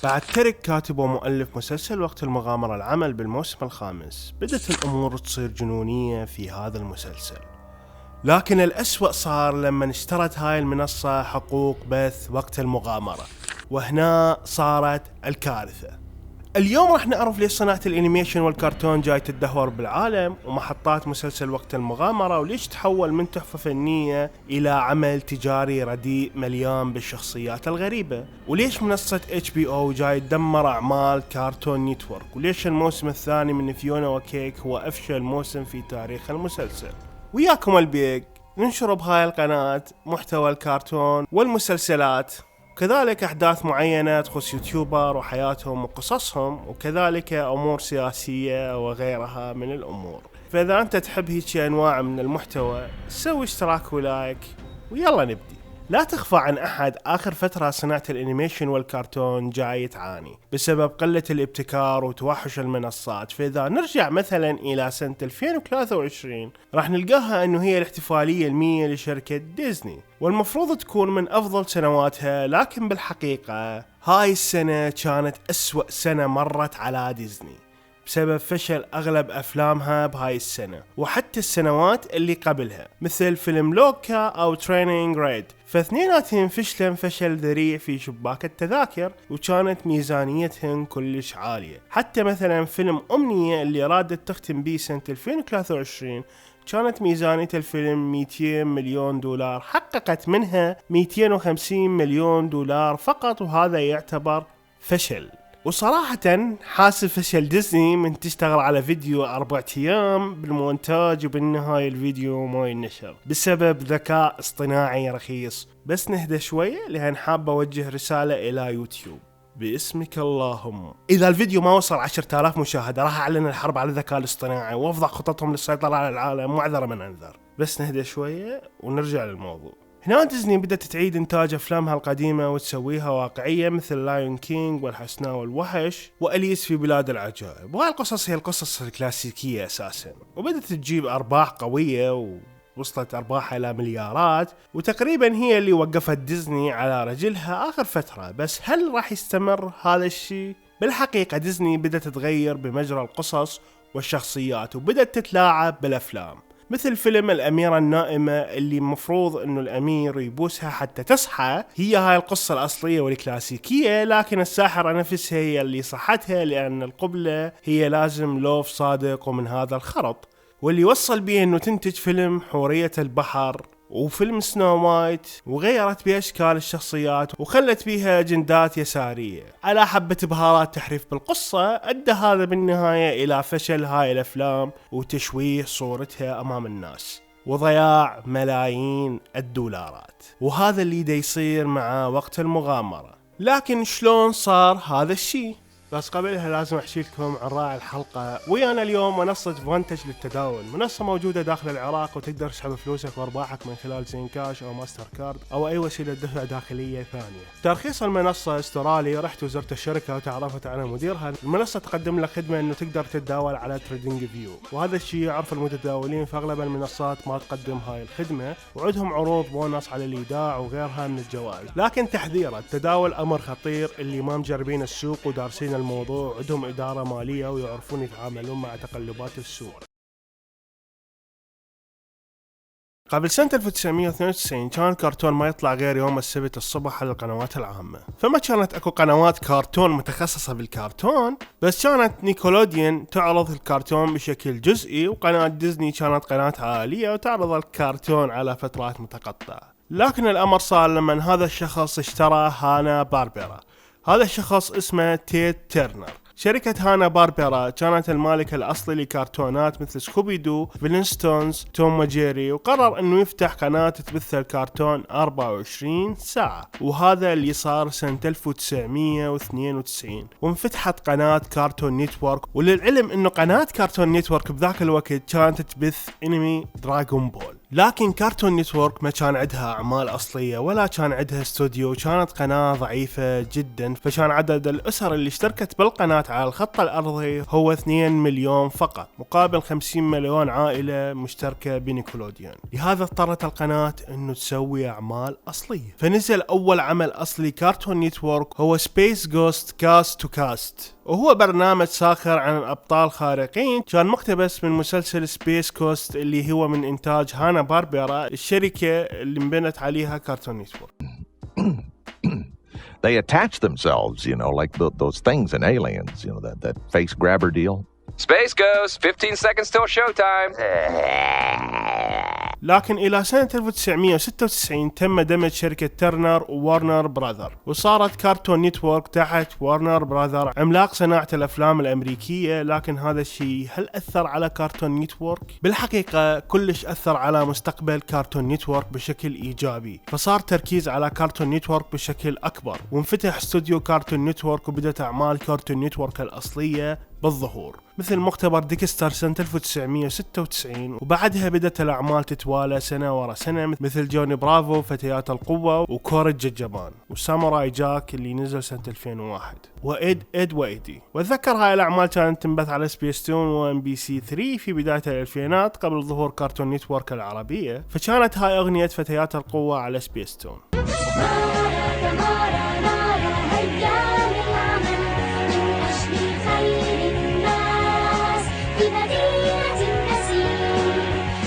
بعد ترك كاتب ومؤلف مسلسل وقت المغامرة العمل بالموسم الخامس، بدت الأمور تصير جنونية في هذا المسلسل. لكن الأسوأ صار لما اشترت هاي المنصة حقوق بث وقت المغامرة، وهنا صارت الكارثة. اليوم راح نعرف ليش صناعة الانيميشن والكرتون جاي تدهور بالعالم ومحطات مسلسل وقت المغامرة، وليش تحول من تحفة فنية إلى عمل تجاري رديء مليان بالشخصيات الغريبة، وليش منصة HBO جاي تدمر أعمال كارتون نيتورك، وليش الموسم الثاني من فيونا وكيك هو أفشل موسم في تاريخ المسلسل. وياكم البيج ننشر بهاي القناة محتوى الكرتون والمسلسلات، كذلك أحداث معينة تخص يوتيوبر وحياتهم وقصصهم، وكذلك أمور سياسية وغيرها من الأمور. فإذا أنت تحب هيك أنواع من المحتوى سوي اشتراك ولايك ويلا نبدي. لا تخفى عن أحد آخر فترة صناعة الانيميشن والكرتون جاي تعاني بسبب قلة الابتكار وتوحش المنصات. فإذا نرجع مثلا إلى سنة 2023 راح نلقاها أنه هي الاحتفالية المية لشركة ديزني، والمفروض تكون من أفضل سنواتها، لكن بالحقيقة هاي السنة كانت أسوأ سنة مرت على ديزني بسبب فشل أغلب أفلامها بهاي السنة وحتى السنوات اللي قبلها، مثل فيلم لوكا أو ترينينج ريد، فاثنيناتهم فشلن فشل ذريع في شباك التذاكر، وكانت ميزانيتهم كلش عالية. حتى مثلا فيلم أمنية اللي رادت تختم بيه سنة 2023 كانت ميزانية الفيلم 200 مليون دولار، حققت منها 250 مليون دولار فقط، وهذا يعتبر فشل. وصراحة حاسب فشل ديزني من تشتغل على فيديو 4 أيام بالمونتاج وبالنهاية الفيديو ما ينشر بسبب ذكاء اصطناعي رخيص. بس نهدى شوية لأن حابة أوجه رسالة إلى يوتيوب باسمك اللهم، إذا الفيديو ما وصل 10,000 مشاهدة راح أعلن الحرب على الذكاء الاصطناعي وأفضح خططهم للسيطرة على العالم، معذرة من أنذر. بس نهدى شوية ونرجع للموضوع. هنا ديزني بدأت تعيد إنتاج أفلامها القديمة وتسويها واقعية، مثل لايون كينج والحسناء والوحش وأليس في بلاد العجائب، وهاي القصص هي القصص الكلاسيكية أساسا، وبدأت تجيب أرباح قوية ووصلت أرباحها إلى مليارات، وتقريبا هي اللي وقفت ديزني على رجلها آخر فترة. بس هل راح يستمر هذا الشيء؟ بالحقيقة ديزني بدأت تغير بمجرى القصص والشخصيات وبدأت تتلاعب بالأفلام، مثل فيلم الأميرة النائمة اللي مفروض انه الأمير يبوسها حتى تصحى، هي هاي القصة الأصلية والكلاسيكية، لكن الساحرة نفسها هي اللي صحتها لأن القبلة هي لازم لوف صادق ومن هذا الخرط، واللي وصل بيه انه تنتج فيلم حورية البحر وفيلم سنو وايت، وغيرت بأشكال الشخصيات وخلت بيها أجندات يسارية على حبة بهارات تحريف بالقصة. أدى هذا بالنهاية إلى فشل هاي الأفلام وتشويه صورتها أمام الناس وضياع ملايين الدولارات، وهذا اللي دا يصير مع وقت المغامرة. لكن شلون صار هذا الشيء؟ بس قبلها لازم أحكي لكم عن راعي الحلقة. ويانا اليوم منصة فانتج للتداول، منصة موجودة داخل العراق وتقدر تسحب فلوسك وأرباحك من خلال زين كاش أو ماستر كارد أو أي وسيلة دفع داخلية ثانية. ترخيص المنصة استرالي، رحت وزرت الشركة وتعرفت على مديرها. المنصة تقدم لك خدمة إنه تقدر تتداول على تريدينج فيو، وهذا الشيء يعرف المتداولين، فأغلب المنصات ما تقدم هاي الخدمة، وعندهم عروض بونص على الإيداع وغيرها من الجوائز. لكن تحذير، التداول أمر خطير، اللي ما مجربين السوق ودارسين الموضوع عندهم إدارة مالية ويعرفون يتعاملون مع تقلبات السوق. قبل سنة 1992 كان الكرتون ما يطلع غير يوم السبت الصبح على القنوات العامة، فما كانت اكو قنوات كرتون متخصصة بالكرتون، بس كانت نيكولوديان تعرض الكرتون بشكل جزئي، وقناة ديزني كانت قناة عائلية وتعرض الكرتون على فترات متقطعة. لكن الأمر صار لما هذا الشخص اشترى هانا باربرا. هذا الشخص اسمه تيد تيرنر. شركة هانا باربرا كانت المالك الأصلي لكرتونات مثل سكوبي دو، فلينستونز، توم وجيري، وقرر أنه يفتح قناة تبث الكرتون 24 ساعة، وهذا اللي صار سنة 1992، وانفتحت قناة كارتون نيتورك. وللعلم أنه قناة كارتون نيتورك بذاك الوقت كانت تبث انمي دراغون بول، لكن كارتون نتورك ما كان عندها أعمال أصلية ولا كان عندها استوديو، كانت قناة ضعيفة جدا، فكان عدد الأسر اللي اشتركت بالقناة على الخط الأرضي هو 2 مليون فقط، مقابل 50 مليون عائلة مشتركة بنيكولوديون. لهذا اضطرت القناة انه تسوي أعمال أصلية، فنزل أول عمل أصلي كارتون نتورك هو سبيس جوست كاست تو كاست، وهو برنامج ساخر عن أبطال خارقين، كان مقتبس من مسلسل سبيس كوست اللي هو من إنتاج هانا باربرا، الشركة اللي انبنت عليها كارتون نتورك. They attach themselves, like those things in Aliens, that face grabber deal. Space Ghost, 15 seconds till showtime. لكن إلى سنة 1996 تم دمج شركة ترنر وورنر براذر، وصارت كارتون نتورك تحت وورنر براذر، عملاق صناعة الأفلام الأمريكية. لكن هذا الشيء هل أثر على كارتون نتورك؟ بالحقيقة كلش أثر على مستقبل كارتون نتورك بشكل إيجابي، فصار تركيز على كارتون نتورك بشكل أكبر، وانفتح استوديو كارتون نتورك، وبدأت أعمال كارتون نتورك الأصلية بالظهور، مثل مختبر ديكستر سنة 1996، وبعدها بدأت الأعمال تتوالى سنة ورا سنة، مثل جوني برافو، فتيات القوة، وكورة جاجابان، وساموراي جاك اللي نزل سنة 2001، وإد وإيدي. وأتذكر هاي الأعمال كانت تنبث على سبيستون وام بي سي 3 في بداية الألفينات قبل ظهور كارتون نتورك العربية، فكانت هاي أغنية فتيات القوة على سبيستون.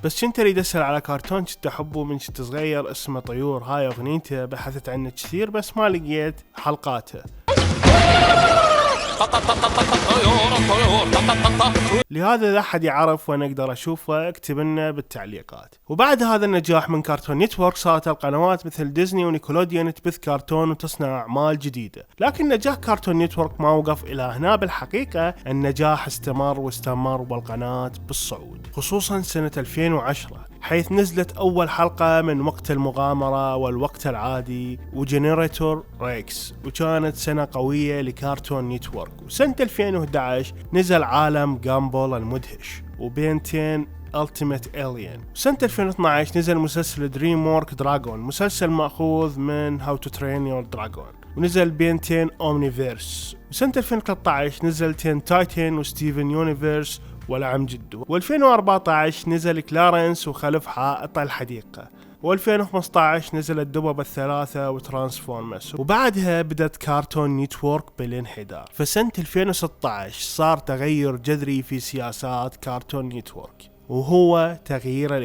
بس كنت اريد اسال على كرتون كنت احبه من كنت صغير اسمه طيور، هاي اغنيته بحثت عنه كثير بس ما لقيت حلقاته، لهذا اذا احد يعرف وانا اقدر اشوفه اكتب لنا بالتعليقات. وبعد هذا النجاح من كارتون نتورك صارت القنوات مثل ديزني ونيكولوديون تبث كرتون وتصنع اعمال جديدة، لكن نجاح كارتون نتورك ما وقف الى هنا، بالحقيقة النجاح استمر والقناة بالصعود، خصوصا سنة 2010 حيث نزلت أول حلقة من وقت المغامرة والوقت العادي وجنريتور ريكس، وكانت سنة قوية لكارتون نتورك. وسنة 2011 نزل عالم جامبول المدهش وبنتين Ultimate Alien. سنة 2012 نزل مسلسل دريم وورك دراغون، مسلسل مأخوذ من How to Train Your Dragon، ونزل بنتين أومنيفيرس. وسنة 2013 نزل تين تايتن وستيفن يونيفيرس والعم جدو. و2014 نزل كلارنس وخلف حائط الحديقة. و2015 نزل الدببة الثلاثة وترانسفورمرز، وبعدها بدأت كارتون نتورك بالانحدار. فسنة 2016 صار تغير جذري في سياسات كارتون نتورك، وهو تغيير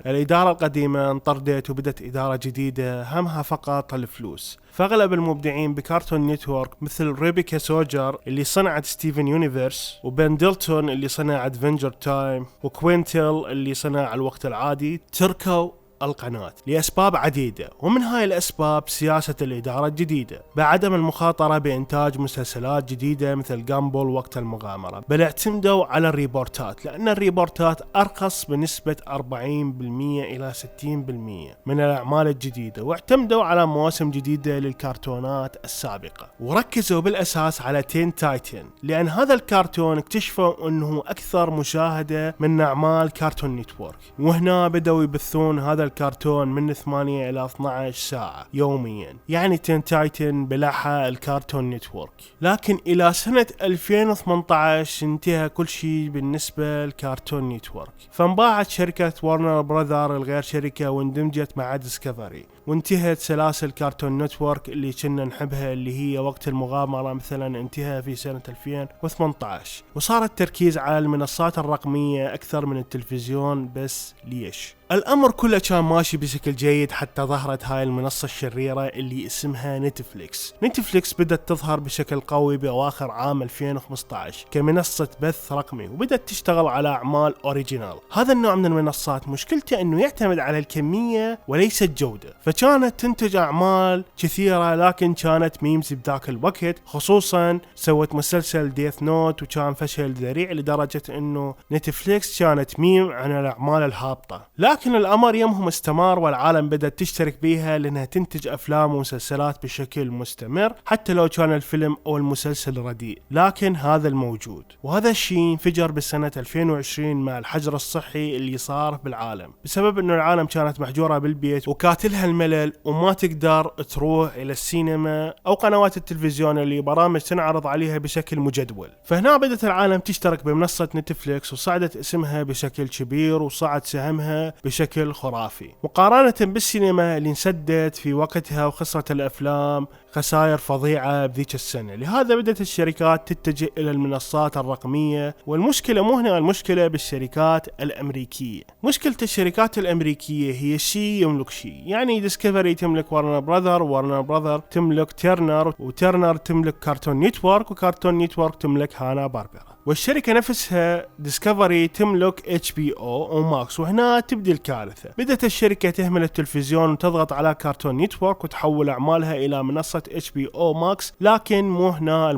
الإدارة القديمة انطردت وبدت إدارة جديدة همها فقط الفلوس. فأغلب المبدعين بكارتون نتورك مثل ريبيكا سوجر اللي صنعت ستيفن يونيفيرس، وبن ديلتون اللي صنع ادفنجر تايم، وكوينتل اللي صنع الوقت العادي، تركوا القناة لأسباب عديدة، ومن هاي الأسباب سياسة الإدارة الجديدة بعدم المخاطرة بإنتاج مسلسلات جديدة مثل جامبول وقت المغامرة، بل اعتمدوا على الريبورتات، لأن الريبورتات أرخص بنسبة 40% إلى 60% من الأعمال الجديدة، واعتمدوا على مواسم جديدة للكرتونات السابقة، وركزوا بالأساس على تين تايتن، لأن هذا الكرتون اكتشفوا أنه أكثر مشاهدة من أعمال كارتون نتورك، وهنا بدأوا يبثون هذا الكرتون من 8 إلى 12 ساعة يوميا، يعني تين تايتن بلعها الكارتون نتورك. لكن إلى سنة 2018 انتهى كل شيء بالنسبة للكارتون نتورك، فانباعت شركة وارنر براذر الغير شركة واندمجت مع ديسكفري، وانتهت سلاسل كارتون نتورك اللي كنا نحبها اللي هي وقت المغامرة مثلا انتهى في سنة 2018، وصار التركيز على المنصات الرقمية أكثر من التلفزيون. بس ليش؟ الأمر كله كان ماشي بشكل جيد حتى ظهرت هاي المنصة الشريرة اللي اسمها نتفليكس. نتفليكس بدأت تظهر بشكل قوي بأواخر عام 2015 كمنصة بث رقمي، وبدأت تشتغل على أعمال أوريجينال. هذا النوع من المنصات مشكلته أنه يعتمد على الكمية وليس الجودة، فكانت تنتج أعمال كثيرة، لكن كانت ميمز بذاك الوقت. خصوصا سوت مسلسل ديث نوت وكان فشل ذريع لدرجة انه نتفليكس كانت ميم عن الأعمال الهابطة. لكن الأمر يمهم استمر، والعالم بدأت تشترك بيها لأنها تنتج أفلام ومسلسلات بشكل مستمر حتى لو كان الفيلم أو المسلسل رديء، لكن هذا الموجود. وهذا الشيء انفجر بسنة 2020 مع الحجر الصحي اللي صار بالعالم، بسبب انه العالم كانت محجورة بالبيت وكاتلها الملل وما تقدر تروح الى السينما او قنوات التلفزيون اللي برامج تنعرض عليها بشكل مجدول. فهنا بدأت العالم تشترك بمنصة نتفليكس، وصعدت اسمها بشكل كبير وصعد سهمها بشكل خرافي مقارنة بالسينما اللي انسدت في وقتها وخسرت الافلام خسائر فظيعة بذيك السنة. لهذا بدأت الشركات تتجه إلى المنصات الرقمية، والمشكلة مو هنا المشكلة بالشركات الأمريكية. مشكلة الشركات الأمريكية هي شيء يملك شيء، يعني ديسكفري تملك وارنر براذر، وارنر براذر تملك تيرنر، وتيرنر تملك كارتون نيتورك، وكارتون نيتورك تملك هانا باربرا. والشركة نفسها ديسكفري تملك HBO وماكس. وهنا تبدي الكارثة، بدأت الشركة تهمل التلفزيون وتضغط على كارتون نيتورك وتحول أعمالها إلى منصة HBO ماكس. لكن مو هنا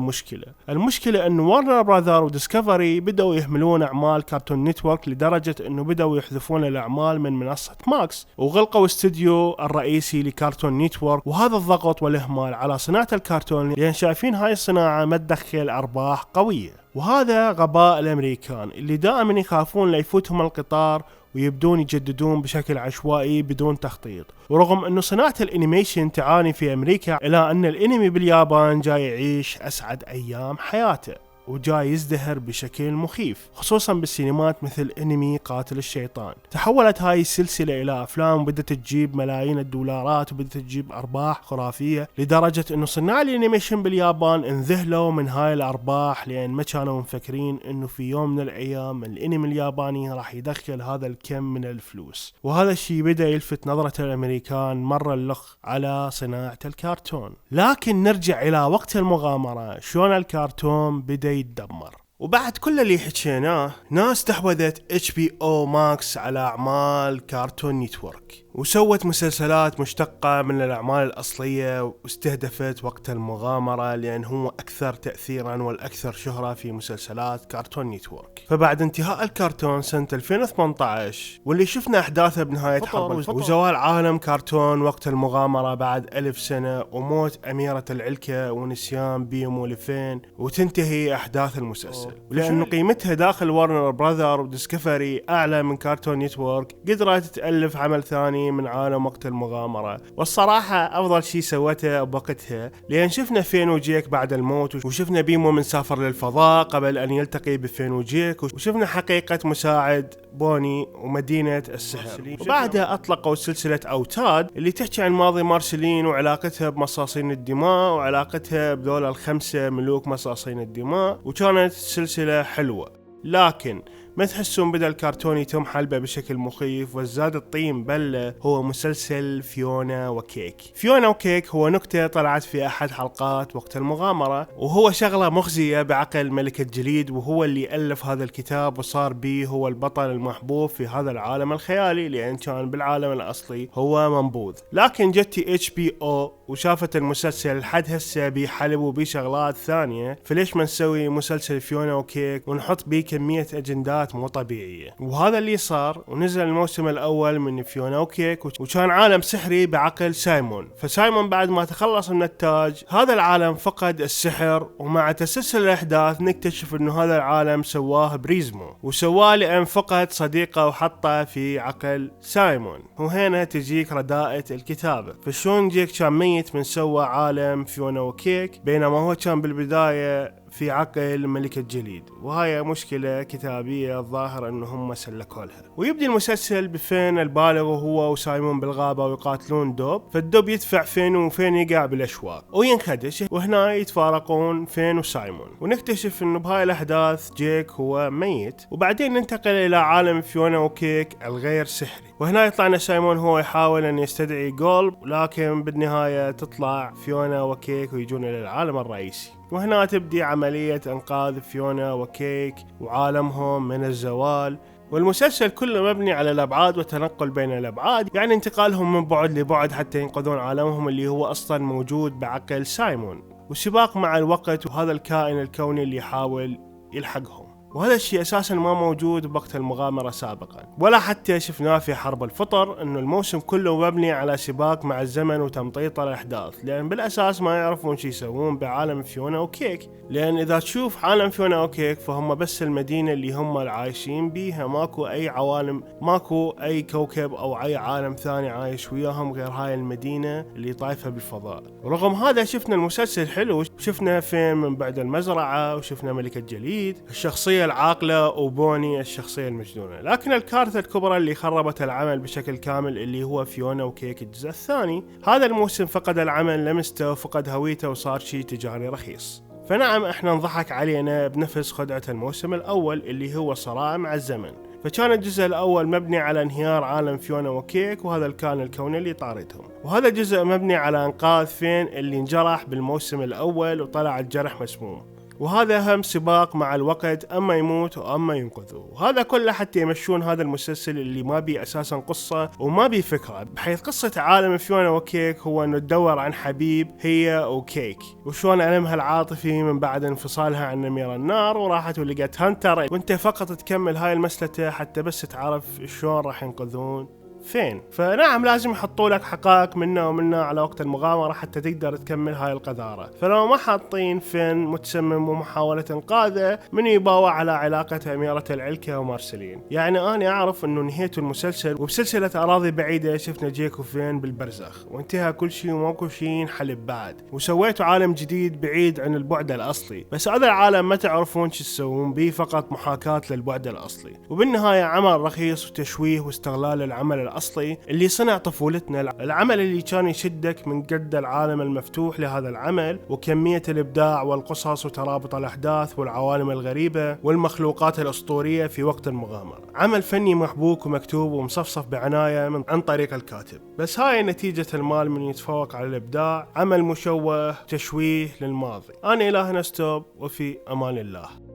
المشكلة أنه وارنر براذر وديسكفري بدأوا يهملون أعمال كارتون نيتورك لدرجة أنه بدأوا يحذفون الأعمال من منصة ماكس، وغلقوا استوديو الرئيسي لكارتون نيتورك. وهذا الضغط والإهمال على صناعة الكرتون لأن شايفين هاي الصناعة ما تدخل أرباح قوية. وهذا غباء الأمريكان اللي دائما يخافون لا يفوتهم القطار ويبدون يجددون بشكل عشوائي بدون تخطيط. ورغم أنه صناعة الانيميشن تعاني في أمريكا، إلا أن الانمي باليابان جاي يعيش أسعد أيام حياته وجاي يزدهر بشكل مخيف، خصوصا بالسينمات مثل انمي قاتل الشيطان. تحولت هاي السلسلة الى افلام وبدت تجيب ملايين الدولارات وبدت تجيب ارباح خرافية، لدرجة انه صناع الانيميشن باليابان انذهلوا من هاي الارباح، لان ما كانوا مفكرين انه في يوم من الايام الانمي الياباني راح يدخل هذا الكم من الفلوس. وهذا الشيء بدأ يلفت نظرة الامريكان مرة اللخ على صناعة الكرتون. لكن نرجع الى وقت المغامرة، شلون الكرتون بدأ يتدمر. وبعد كل اللي حكيناه، ناس استحوذت HBO ماكس على أعمال كارتون نيتورك وسوت مسلسلات مشتقة من الأعمال الأصلية، واستهدفت وقت المغامرة لأن هو أكثر تأثيرا والأكثر شهرة في مسلسلات كارتون نيتورك. فبعد انتهاء الكرتون سنة 2018 واللي شفنا أحداثه بنهاية حرب وزوال عالم كارتون وقت المغامرة بعد 1000 سنة، وموت أميرة العلكة ونسيان بيمو لفين، وتنتهي أحداث المسلسل. ولأن قيمتها داخل وارنر براذر وديسكفري أعلى من كارتون نيتورك، قدرت تألف عمل ثاني من عالم وقت المغامرة. والصراحة أفضل شيء سوته بوقتها، لأن شفنا فين وجيك بعد الموت، وشفنا بيمو من سافر للفضاء قبل أن يلتقي بفين وجيك، وشفنا حقيقة مساعد بوني ومدينة السحر. وبعدها أطلقوا سلسلة أوتاد اللي تحكي عن ماضي مارسلين وعلاقتها بمصاصين الدماء وعلاقتها بذول الخمسة ملوك مصاصين الدماء، وكانت سلسلة حلوة. لكن ما تحسون بدأ الكرتون يتم حلبه بشكل مخيف، وزاد الطين بله هو مسلسل فيونا وكيك. فيونا وكيك هو نكتة طلعت في أحد حلقات وقت المغامرة، وهو شغلة مخزية بعقل ملك الجليد، وهو اللي ألف هذا الكتاب وصار بيه هو البطل المحبوب في هذا العالم الخيالي، لأن كان بالعالم الأصلي هو منبوذ. لكن جتي HBO وشافت المسلسل لحد هسه بيحلب وبشغلات ثانية، فليش ما نسوي مسلسل فيونا وكيك ونحط بيه كمية أجندات مو طبيعية؟ وهذا اللي صار، ونزل الموسم الأول من فيونا وكيك، وكان عالم سحري بعقل سايمون. فسايمون بعد ما تخلص من التاج، هذا العالم فقد السحر، ومع تسلسل الأحداث نكتشف إنه هذا العالم سواه بريزمو، وسواه لأن فقد صديقه وحطه في عقل سايمون. وهنا تجيك رداءة الكتابة، فشون جيك كان ميت من سوى عالم فيونا وكيك، بينما هو كان بالبداية في عقل ملك الجليد. وهاي مشكلة كتابية الظاهر انه هم سلكوا لها. ويبدي المسلسل بفين البالغ وهو وسايمون بالغابة ويقاتلون دوب، فالدوب يدفع فين وفين يقع بالاشواق وينخدش، وهنا يتفارقون فين وسايمون، ونكتشف انه بهاي الاحداث جيك هو ميت. وبعدين ننتقل الى عالم فيونا وكيك الغير سحري، وهنا يطلعنا سايمون هو يحاول ان يستدعي جولب، لكن بالنهاية تطلع فيونا وكيك ويجون الى العالم الرئيسي. وهنا تبدي عملية انقاذ فيونا وكيك وعالمهم من الزوال، والمسلسل كله مبني على الأبعاد والتنقل بين الأبعاد، يعني انتقالهم من بعد لبعد حتى ينقذون عالمهم اللي هو أصلا موجود بعقل سايمون، وسباق مع الوقت وهذا الكائن الكوني اللي يحاول يلحقهم. وهذا الشيء أساسا ما موجود بوقت المغامرة سابقا، ولا حتى شفناه في حرب الفطر، إنه الموسم كله مبني على سباق مع الزمن وتمطيط الأحداث، لأن بالأساس ما يعرفون شو يسوون بعالم فيونا وكيك. لأن إذا تشوف عالم فيونا وكيك فهم بس المدينة اللي هم العايشين بيها، ماكو أي عوالم، ماكو أي كوكب أو أي عالم ثاني عايش وياهم غير هاي المدينة اللي طايفة بالفضاء. ورغم هذا شفنا المسلسل حلو، شفنا فين من بعد المزرعة، وشفنا ملكة جليد الشخصية العاقلة وبوني الشخصية المجنونة، لكن الكارثة الكبرى اللي خربت العمل بشكل كامل اللي هو فيونا وكيك الجزء الثاني. هذا الموسم فقد العمل لمسته وفقد هويته وصار شيء تجاري رخيص. فنعم احنا نضحك علينا بنفس خدعة الموسم الأول اللي هو صراع مع الزمن. فكان الجزء الأول مبني على انهيار عالم فيونا وكيك وهذا الكائن الكوني اللي طاردهم، وهذا الجزء مبني على إنقاذ فين اللي انجرح بالموسم الأول وطلع الجرح مسموم، وهذا هم سباق مع الوقت، أما يموت وأما ينقذه. وهذا كله حتى يمشون هذا المسلسل اللي ما بي أساسا قصة وما بي فكرة، بحيث قصة عالم فيونا وكيك هو أنه تدور عن حبيب هي وكيك، وشون ألمها العاطفي من بعد انفصالها عن نمير النار وراحت ولقت هانتر، وانت فقط تكمل هاي المسلسة حتى بس تعرف شلون راح ينقذون فين. فنعم لازم يحطوا لك حقائق منا ومنا على وقت المغامرة حتى تقدر تكمل هاي القذارة. فلو ما حاطين فين متسمم ومحاولة انقاذه، من يباوع على علاقة أميرة العلكة ومارسلين. يعني أنا أعرف أنه نهيت المسلسل وبسلسلة أراضي بعيدة شفنا جيك وفين بالبرزخ وانتهى كل شيء وماكو شيء ينحلب بعد، وسويتوا عالم جديد بعيد عن البعد الأصلي، بس هذا العالم ما تعرفون شو تسوون بيه، فقط محاكاة للبعد الأصلي. وبالنهاية عمل رخيص وتشويه واستغلال العمل الأصلي اللي صنع طفولتنا، العمل اللي كان يشدك من قد العالم المفتوح لهذا العمل وكمية الإبداع والقصص وترابط الأحداث والعوالم الغريبة والمخلوقات الأسطورية في وقت المغامرة. عمل فني محبوك ومكتوب ومصفصف بعناية عن طريق الكاتب، بس هاي نتيجة المال من يتفوق على الإبداع. عمل مشوه تشويه للماضي. أنا إله نستوب، وفي أمان الله.